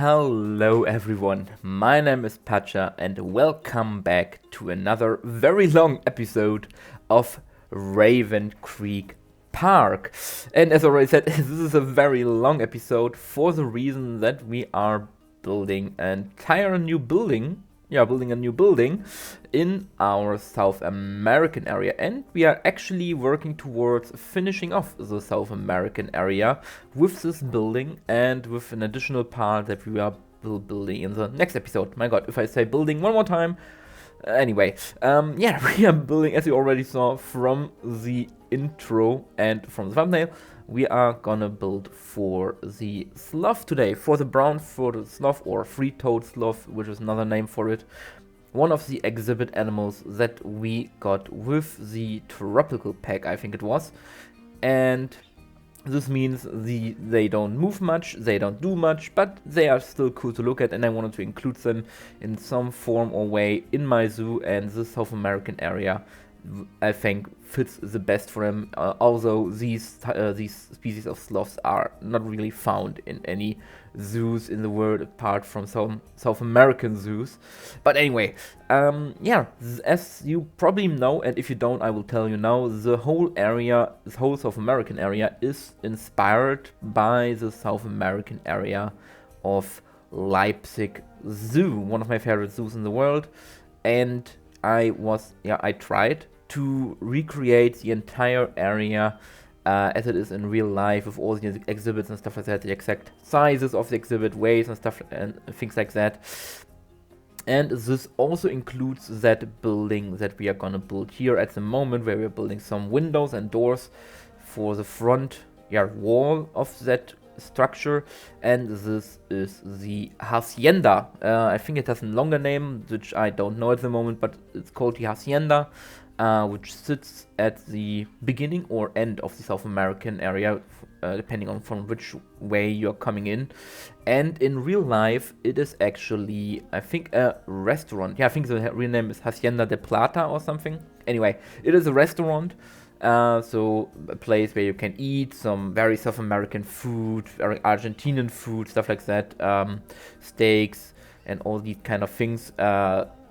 Hello everyone, my name is Pacha and welcome back to another very long episode of Raven Creek Park. And as I already said, this is a very long episode for the reason that we are building an entire new building. Building a new building in our South American area, and we are actually working towards finishing off the South American area with this building and with an additional part that we are building in the next episode. My god, if I say building one more time. Anyway, we are building, as you already saw from the intro and from the thumbnail, we are gonna build for the sloth today, for the sloth or three-toed sloth, which is another name for it. One of the exhibit animals that we got with the tropical pack, I think it was. And this means they don't move much, they don't do much, but they are still cool to look at, and I wanted to include them in some form or way in my zoo, and the South American area I think fits the best for them, although these species of sloths are not really found in any zoos in the world apart from some South American zoos. But anyway, as you probably know, and if you don't, I will tell you now, the whole South American area is inspired by the South American area of Leipzig Zoo, one of my favorite zoos in the world. And I tried to recreate the entire area as it is in real life, with all the exhibits and stuff like that, the exact sizes of the exhibit, weights and stuff and things like that. And this also includes that building that we are gonna build here at the moment, where we're building some windows and doors for the front wall of that structure. And this is the hacienda. I think it has a longer name, which I don't know at the moment, but it's called the hacienda, which sits at the beginning or end of the South American area, depending on from which way you're coming in. And in real life, it is actually, I think, a restaurant. I think the real name is Hacienda de Plata or something. Anyway, it is a restaurant. So a place where you can eat some very South American food, very Argentinian food, stuff like that, steaks and all these kind of things,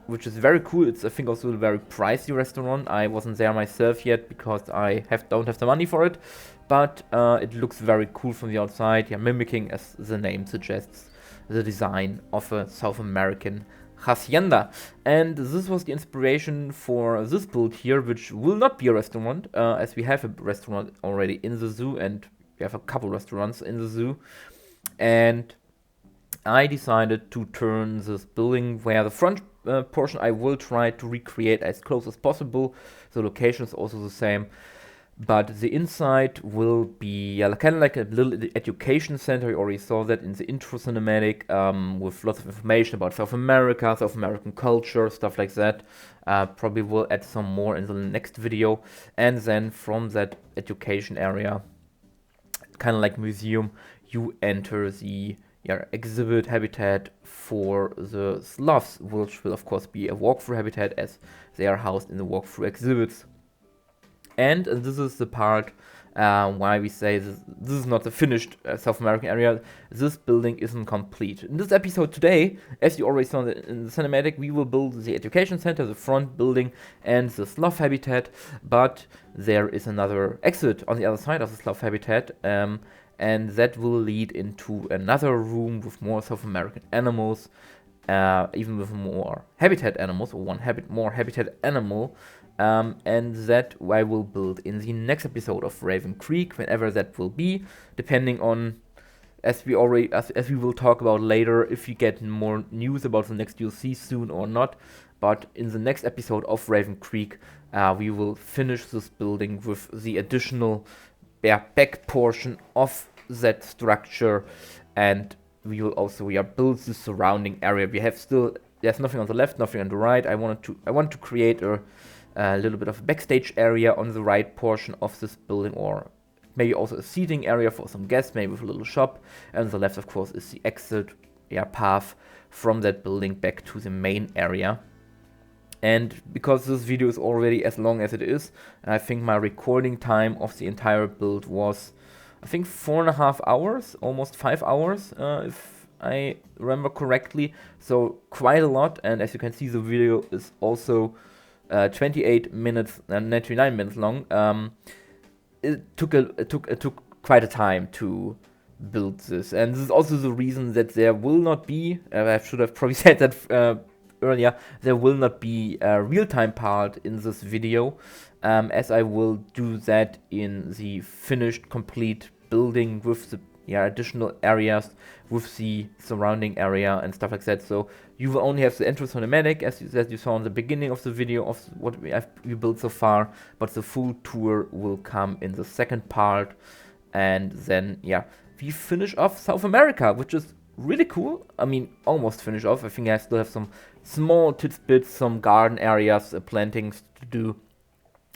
which is very cool. It's, I think, also a very pricey restaurant. I wasn't there myself yet because I don't have the money for it, but it looks very cool from the outside, mimicking, as the name suggests, the design of a South American hacienda. And this was the inspiration for this build here, which will not be a restaurant, as we have a restaurant already in the zoo, and we have a couple restaurants in the zoo. And I decided to turn this building, where the front portion I will try to recreate as close as possible. The location is also the same, but the inside will be kind of like a little education center. You already saw that in the intro cinematic, with lots of information about South America, South American culture, stuff like that. Probably will add some more in the next video. And then from that education area, kind of like museum, you enter the exhibit habitat for the sloths, which will of course be a walkthrough habitat, as they are housed in the walkthrough exhibits. And this is the part why we say this is not the finished South American area. This building isn't complete. In this episode today, as you already saw in the cinematic, we will build the education center, the front building, and the sloth habitat. But there is another exit on the other side of the sloth habitat, and that will lead into another room with more South American animals, even with more habitat animals, or more habitat animal. And that I will build in the next episode of Raven Creek, whenever that will be, depending on, as we will talk about later, if we get more news about the next DLC soon or not. But in the next episode of Raven Creek, we will finish this building with the additional back portion of that structure, and we will also build the surrounding area. There's nothing on the left, nothing on the right. I want to create a little bit of a backstage area on the right portion of this building, or maybe also a seating area for some guests, maybe with a little shop. And on the left, of course, is the exit path from that building back to the main area. And because this video is already as long as it is, I think my recording time of the entire build was, I think, 4.5 hours, almost 5 hours, if I remember correctly, so quite a lot. And as you can see, the video is also 28 minutes and 99 minutes long. It took quite a time to build this, and this is also the reason that there will not be. I should have probably said that earlier. There will not be a real-time part in this video, as I will do that in the finished, complete building with the additional areas, with the surrounding area and stuff like that. So you will only have the intro cinematic as you saw in the beginning of the video of what we built so far, but the full tour will come in the second part. And then we finish off South America, which is really cool. I mean, almost finish off. I think I still have some small tidbits, some garden areas, plantings to do.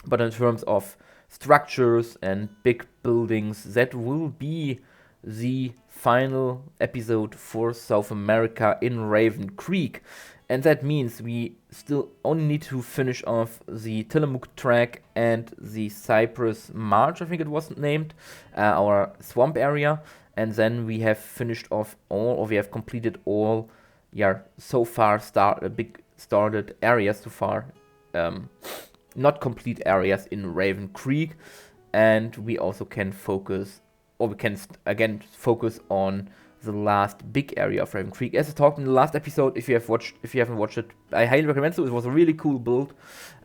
But in terms of structures and big buildings, that will be the final episode for South America in Raven Creek. And that means we still only need to finish off the Tillamook track and the Cypress March, I think it was named, our swamp area. And then we have finished off all, or we have completed all, so far started areas so far. Not complete areas in Raven Creek. And we also can focus, or we can again focus on the last big area of Raven Creek. As I talked in the last episode, if you haven't watched it, I highly recommend it. It was a really cool build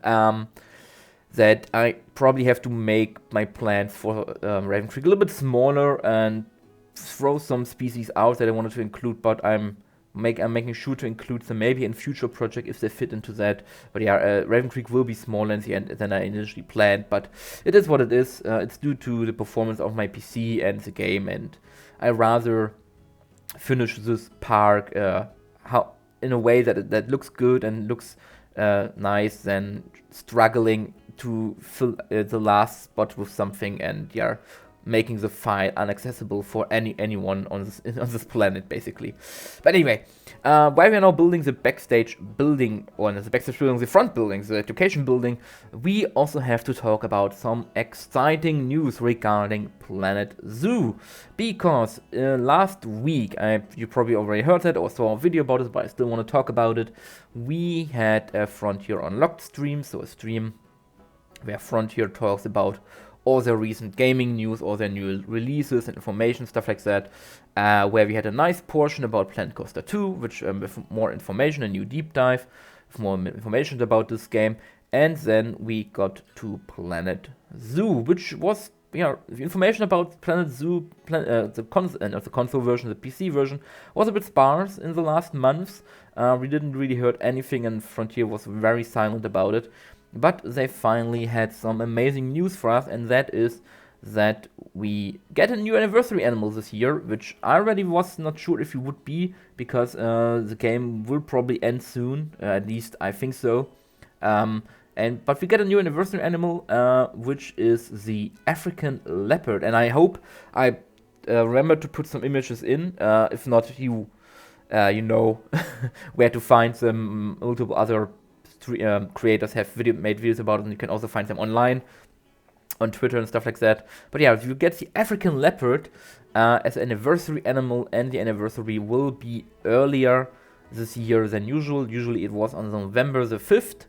that I probably have to make my plans for Raven Creek a little bit smaller and throw some species out that I wanted to include, but I'm making sure to include them maybe in future project if they fit into that. But Raven Creek will be smaller in the end than I initially planned, but it is what it is. It's due to the performance of my PC and the game, and I rather finish this park in a way that looks good and looks nice than struggling to fill the last spot with something and making the file inaccessible for anyone on this planet, basically. But anyway, while we are now building the backstage building, or the backstage building, the front building, the education building, we also have to talk about some exciting news regarding Planet Zoo. Because last week, you probably already heard it or saw a video about it, but I still want to talk about it. We had a Frontier Unlocked stream, so a stream where Frontier talks about all their recent gaming news, all their new releases and information, stuff like that, where we had a nice portion about Planet Coaster 2, which with more information, a new deep dive, with more information about this game, and then we got to Planet Zoo, which was, the information about Planet Zoo, the console version, the PC version, was a bit sparse in the last months. We didn't really heard anything, and Frontier was very silent about it. But they finally had some amazing news for us, and that is that we get a new anniversary animal this year, which I already was not sure if it would be, because the game will probably end soon, at least I think so. But we get a new anniversary animal, which is the African leopard, and I hope I remember to put some images in. If not, you know where to find them. Multiple other creators have made videos about it, and you can also find them online on Twitter and stuff like that. But you get the African leopard as an anniversary animal, and the anniversary will be earlier this year than usual. Usually it was on November the 5th.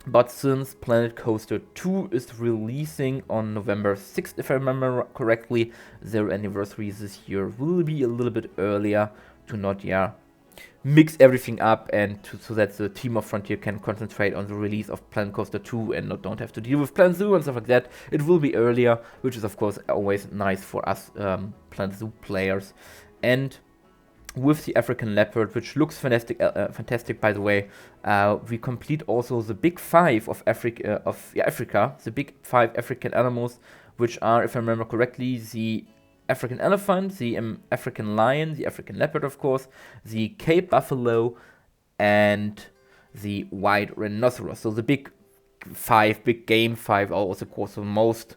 But since Planet Coaster 2 is releasing on November 6th, if I remember correctly, their anniversary this year will be a little bit earlier to not mix everything up, and so that the team of Frontier can concentrate on the release of Planet Coaster 2 and don't have to deal with Planet Zoo and stuff like that. It will be earlier, which is of course always nice for us Planet Zoo players. And with the African leopard, which looks fantastic by the way, we complete also the big 5 of Africa, the big 5 African animals, which are, if I remember correctly, the African elephant, the African lion, the African leopard, of course, the Cape buffalo, and the white rhinoceros. So the big 5, big game 5, are also, of course, the most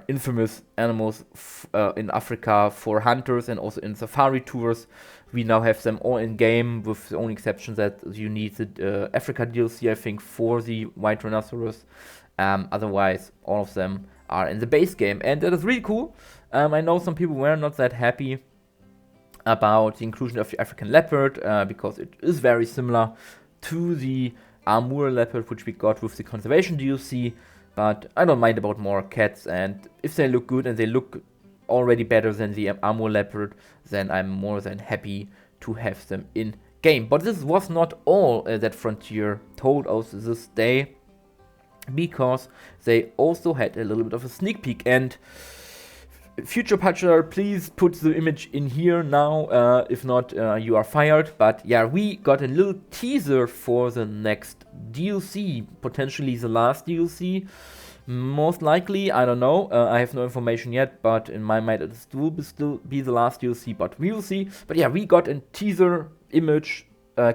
infamous animals in Africa for hunters and also in safari tours. We now have them all in game, with the only exception that you need the Africa DLC, I think, for the white rhinoceros. Otherwise, all of them are in the base game, and that is really cool. I know some people were not that happy about the inclusion of the African leopard, because it is very similar to the Amur leopard which we got with the conservation DLC, but I don't mind about more cats, and if they look good and they look already better than the Amur leopard, then I'm more than happy to have them in game. But this was not all that Frontier told us this day, because they also had a little bit of a sneak peek. And Future Patcher, please put the image in here now, if not you are fired. But yeah, we got a little teaser for the next DLC, potentially the last DLC, most likely, I don't know, I have no information yet, but in my mind it will still be the last DLC, but we will see. But yeah, we got a teaser image,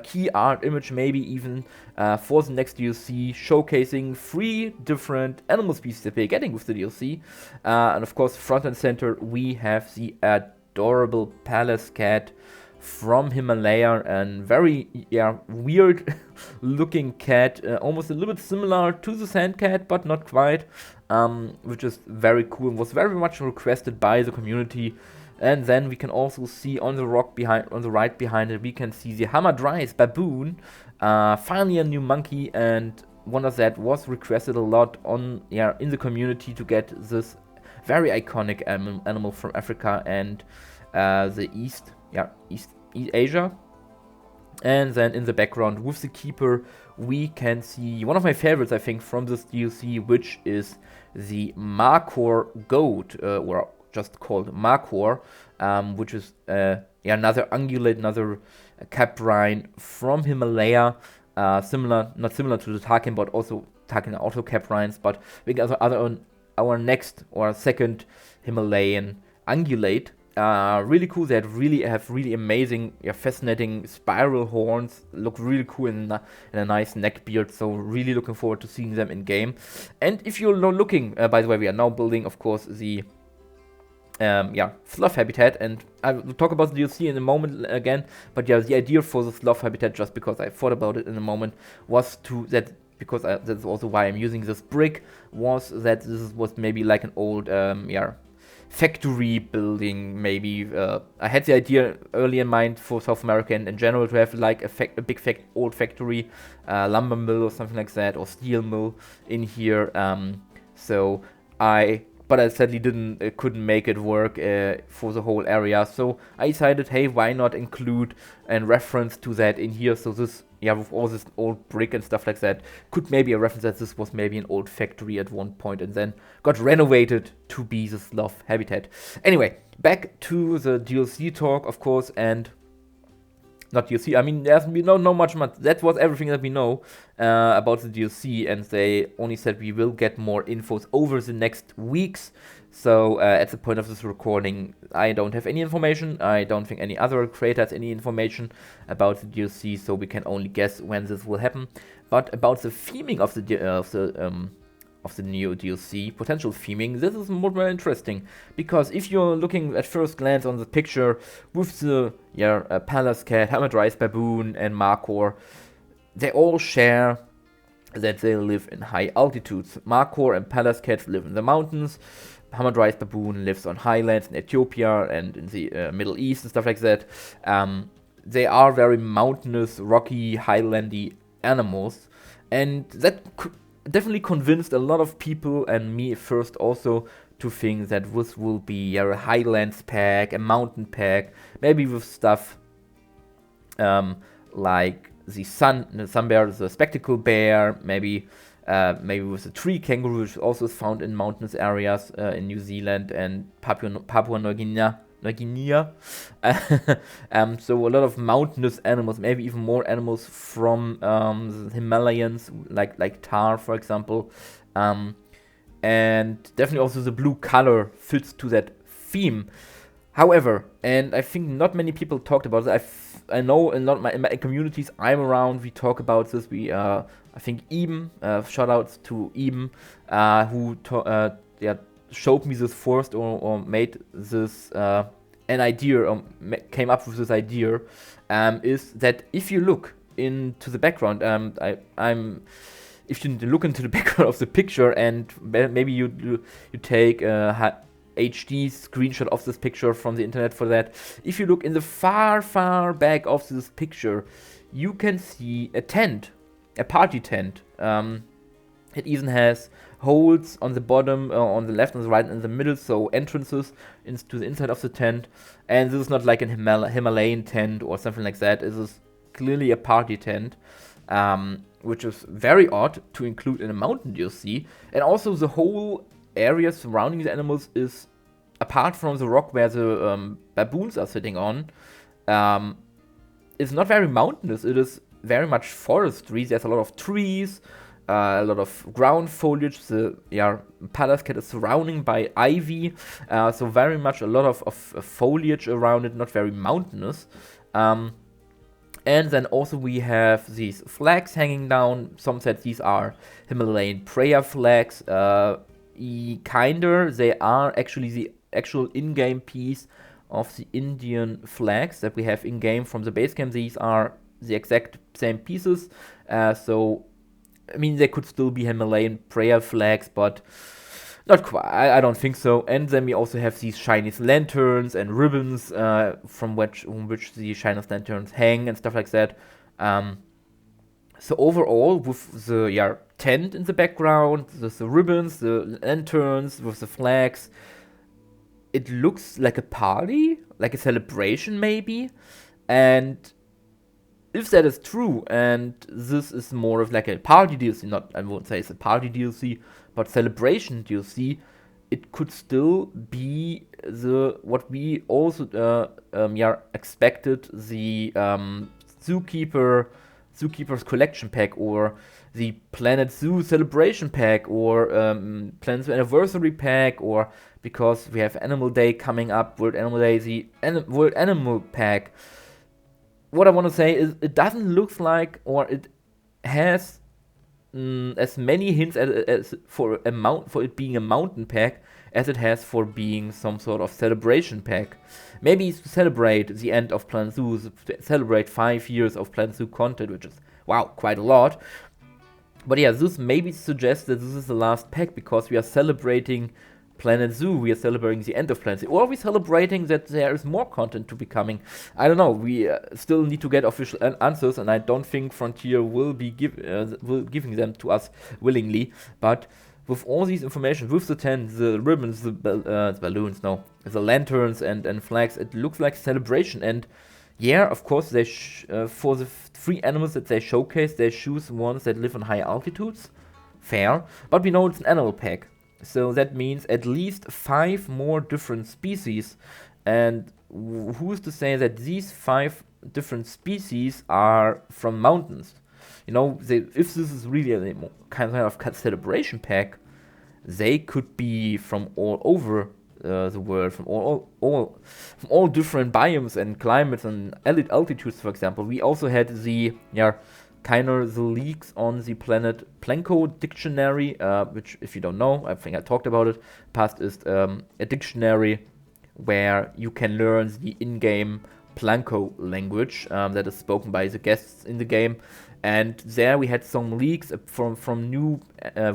key art image maybe even, for the next DLC, showcasing 3 different animal species that we're getting with the DLC. And of course, front and center, we have the adorable palace cat from Himalaya, and very weird looking cat, almost a little bit similar to the sand cat, but not quite, which is very cool and was very much requested by the community. And then we can also see on the rock behind, on the right behind it, we can see the Hamadryas baboon, finally a new monkey, and one of that was requested a lot on in the community to get this very iconic animal from Africa and the East Asia. And then in the background with the keeper, we can see one of my favorites, I think, from this DLC, which is the Markhor goat, or just called Markhor, which is another ungulate, another caprine from Himalaya, not similar to the Tarkin, but also Tarkin auto caprines, but we got our next or second Himalayan ungulate. Really cool. They have really amazing, fascinating spiral horns. Look really cool in a nice neck beard. So really looking forward to seeing them in game. And if you're looking, by the way, we are now building, of course, the sloth habitat, and I will talk about the DLC in a moment again. But yeah, the idea for the sloth habitat, just because I thought about it in a moment, was because that's also why I'm using this brick, was that this was maybe like an old factory building. Maybe I had the idea early in mind for South America and in general to have like a big old factory, lumber mill or something like that, or steel mill in here. But I sadly couldn't make it work for the whole area. So I decided, hey, why not include a reference to that in here? So this, with all this old brick and stuff like that, could maybe a reference that this was maybe an old factory at one point and then got renovated to be the sloth habitat. Anyway, back to the DLC talk, of course, and not DLC. I mean, we don't know much. That was everything that we know about the DLC, and they only said we will get more infos over the next weeks. So at the point of this recording, I don't have any information. I don't think any other creator has any information about the DLC, so we can only guess when this will happen. But about the theming of the new DLC, potential theming, this is more interesting, because if you're looking at first glance on the picture with the palace cat, Hamadryas baboon, and Markhor, they all share that they live in high altitudes. Markhor and palace cats live in the mountains. Hamadryas baboon lives on highlands in Ethiopia and in the Middle East and stuff like that. They are very mountainous, rocky, highlandy animals, and that definitely convinced a lot of people, and me first also, to think that this will be a highlands pack, a mountain pack, maybe with stuff like the sun bear, the spectacle bear, maybe with the tree kangaroo, which also is found in mountainous areas in New Zealand and Papua New Guinea. So a lot of mountainous animals, maybe even more animals from the Himalayas, like tar, for example. And definitely also the blue color fits to that theme. However, and I think not many people talked about it. I know in my communities I'm around, we talk about this. I think Eben, shout outs to Eben, who showed me this first or made this an idea, or came up with this idea, is that if you look into the background, if you look into the background of the picture, and maybe you take HD screenshot of this picture from the internet for that. If you look in the far, far back of this picture, you can see a tent, a party tent. It even has holes on the bottom, on the left and the right and in the middle, so entrances into the inside of the tent. And this is not like an Himalayan tent or something like that. This is clearly a party tent, which is very odd to include in a mountain DLC. And also the whole area surrounding the animals is, apart from the rock where the baboons are sitting on, is not very mountainous. It is very much forestry. There's a lot of trees, a lot of ground foliage. The palace cat is surrounding by ivy, so very much a lot of foliage around it, not very mountainous. And then also we have these flags hanging down. Some said these are Himalayan prayer flags. Kinder, they are actually the actual in-game piece of the Indian flags that we have in-game from the base game. These are the exact same pieces. So I mean, they could still be Himalayan prayer flags, but not quite. I don't think so. And then we also have these Chinese lanterns and ribbons from which the Chinese lanterns hang and stuff like that. So overall, with the tent in the background, the ribbons, the lanterns, with the flags, it looks like a party, like a celebration maybe. And if that is true, and this is more of like a party DLC, I won't say it's a party DLC, but celebration DLC, it could still be what we also expected, the Zookeeper's Collection Pack, or the Planet Zoo Celebration Pack, or Planet Zoo Anniversary Pack, or because we have Animal Day coming up, World Animal Day, the World Animal Pack. What I want to say is it doesn't look like, or it has as many hints as for it being a mountain pack as it has for being some sort of celebration pack. Maybe it's to celebrate the end of Planet Zoo, celebrate 5 years of Planet Zoo content, which is, wow, quite a lot. But yeah, this maybe suggests that this is the last pack because we are celebrating Planet Zoo, we are celebrating the end of Planet Zoo, or are we celebrating that there is more content to be coming? I don't know. We still need to get official answers, and I don't think Frontier will be giving them to us willingly. But with all these information, with the tent, the ribbons, the balloons, no, the lanterns and flags, it looks like celebration. And yeah, of course, they for the 3 animals that they showcase, they choose ones that live on high altitudes. Fair, but we know it's an animal pack. So that means at least 5 more different species. And who's to say that these 5 different species are from mountains? You know, if this is really a kind of celebration pack, they could be from all over the world, from all different biomes and climates and altitudes, for example. We also had the the leaks on the Planet Planko dictionary, which, if you don't know, I think I talked about it past, is a dictionary where you can learn the in-game Planko language that is spoken by the guests in the game. And there we had some leaks from new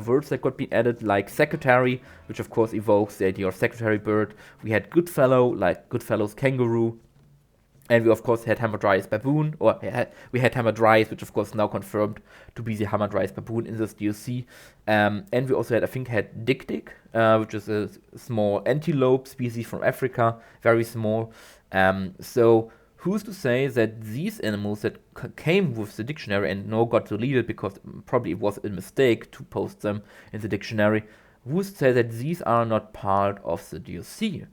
words that got added, like secretary, which of course evokes the idea of secretary bird. We had Goodfellow, like Goodfellow's kangaroo. And we, of course, had Hamadryas baboon, or we had Hamadryas, which, of course, now confirmed to be the Hamadryas baboon in this DLC. And we also had Dik-Dik, which is a small antelope species from Africa, very small. So who's to say that these animals that came with the dictionary and now got deleted because probably it was a mistake to post them in the dictionary, who's to say that these are not part of the DLC?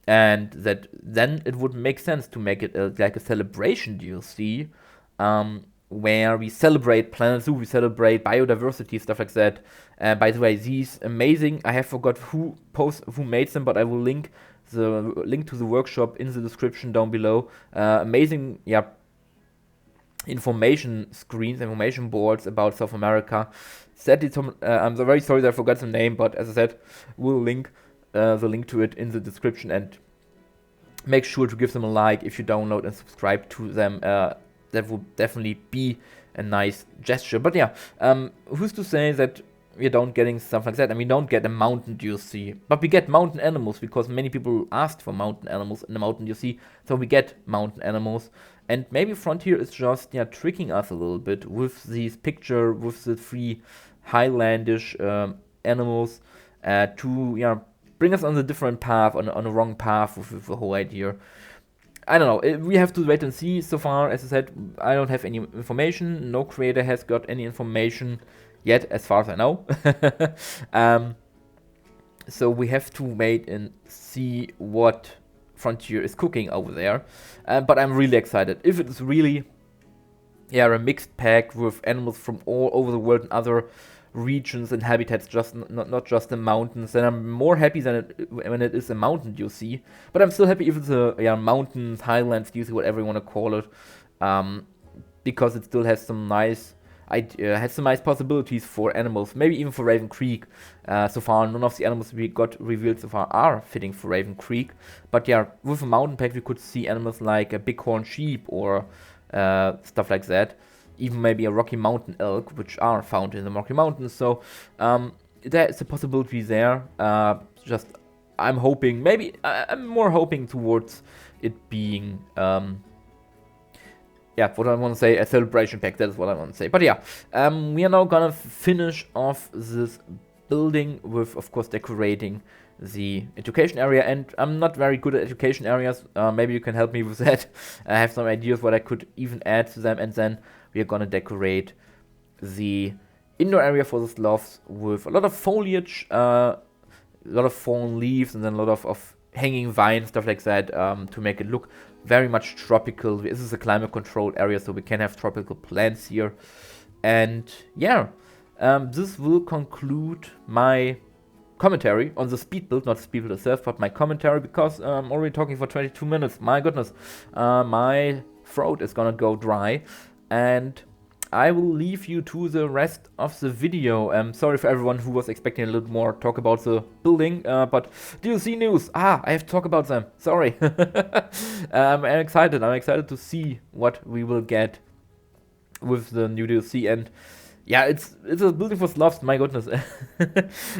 And that then it would make sense to make it like a celebration DLC, where we celebrate Planet Zoo, we celebrate biodiversity, stuff like that. By the way, these amazing, I have forgot who made them, but I will link to the workshop in the description down below. Amazing, information screens, information boards about South America. Sadly, I'm very sorry that I forgot the name, but as I said, we'll link the link to it in the description, and make sure to give them a like if you download and subscribe to them. That would definitely be a nice gesture. But yeah, who's to say that we don't getting stuff like that, and we don't get a mountain DLC, but we get mountain animals because many people asked for mountain animals in the mountain DLC, so we get mountain animals. And maybe Frontier is just tricking us a little bit with these picture, with the 3 Highlandish animals to bring us on the different path, on a wrong path with the whole idea. I don't know, we have to wait and see. So far, as I said, I don't have any information. No creator has got any information yet, as far as I know. So we have to wait and see what Frontier is cooking over there. But I'm really excited. If it's really a mixed pack with animals from all over the world and other regions and habitats, just not just the mountains, then I'm more happy than when it is a mountain DLC. But I'm still happy if it's a mountains, highlands DLC, whatever you want to call it, because it still has some nice possibilities for animals, maybe even for Raven Creek. So far, none of the animals we got revealed so far are fitting for Raven Creek. But with a mountain pack, we could see animals like a bighorn sheep or stuff like that. Even maybe a Rocky Mountain elk, which are found in the Rocky Mountains. So there is a possibility there. I'm hoping, I'm more hoping towards it being, what I want to say, a celebration pack. That is what I want to say. But we are now gonna finish off this building with, of course, decorating the education area, and I'm not very good at education areas. Maybe you can help me with that. I have some ideas what I could even add to them, and then we are gonna decorate the indoor area for the sloths with a lot of foliage, a lot of fallen leaves, and then a lot of hanging vines, stuff like that, to make it look very much tropical. This is a climate controlled area, so we can have tropical plants here. And this will conclude my commentary on the speed build, not speed build itself, but my commentary, because I'm already talking for 22 minutes. My goodness, my throat is gonna go dry, and I will leave you to the rest of the video. Sorry for everyone who was expecting a little more talk about the building, but DLC news. I have to talk about them. Sorry. I'm excited. I'm excited to see what we will get with the new DLC, and it's a building for sloths, my goodness.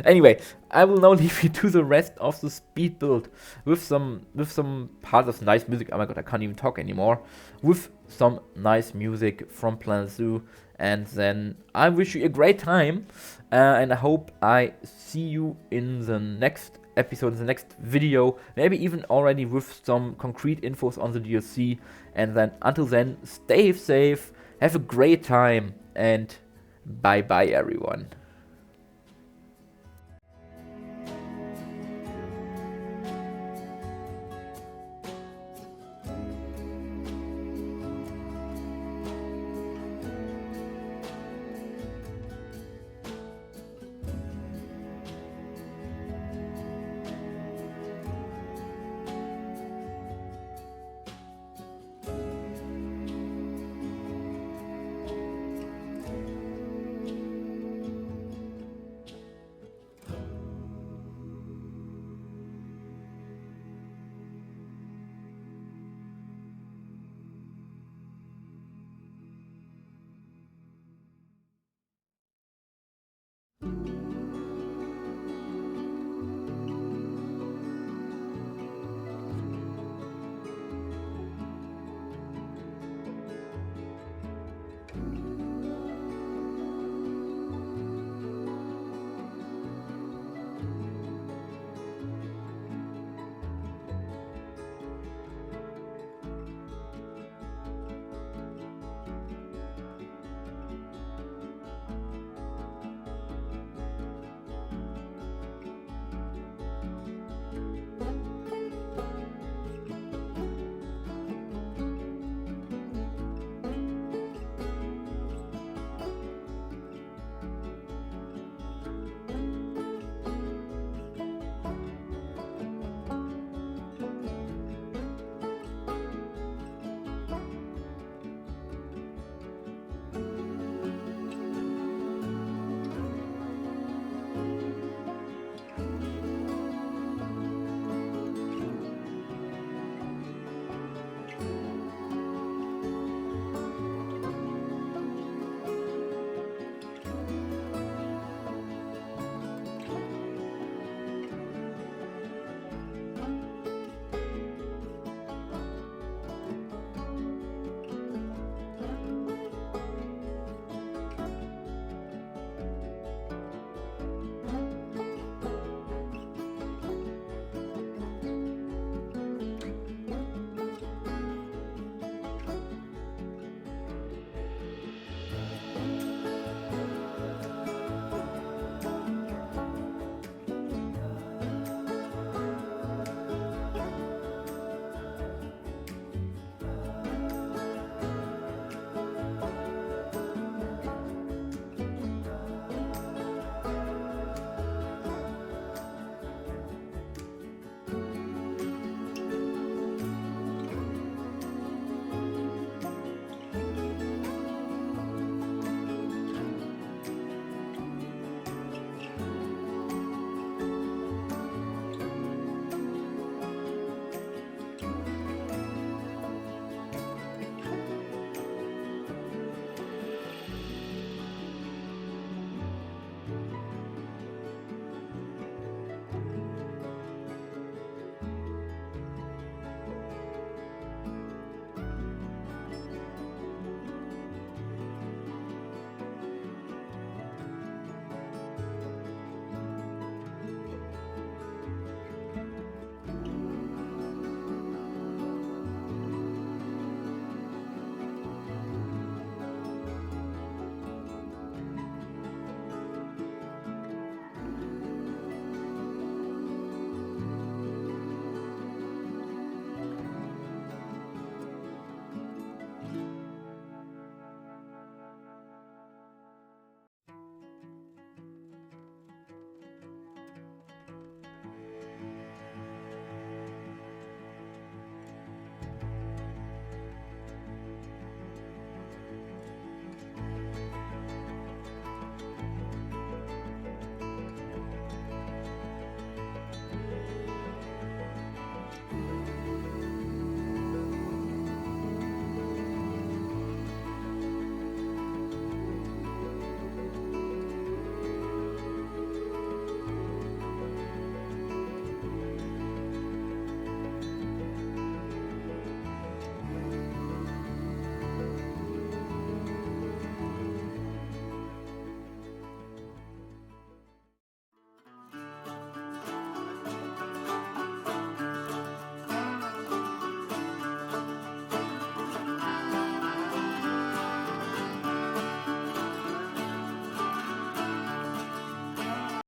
Anyway, I will now leave you to the rest of the speed build with some parts of nice music. Oh my god, I can't even talk anymore. With some nice music from Planet Zoo, and then I wish you a great time, and I hope I see you in the next episode, in the next video, maybe even already with some concrete infos on the DLC. And then until then, stay safe, have a great time, and bye bye everyone.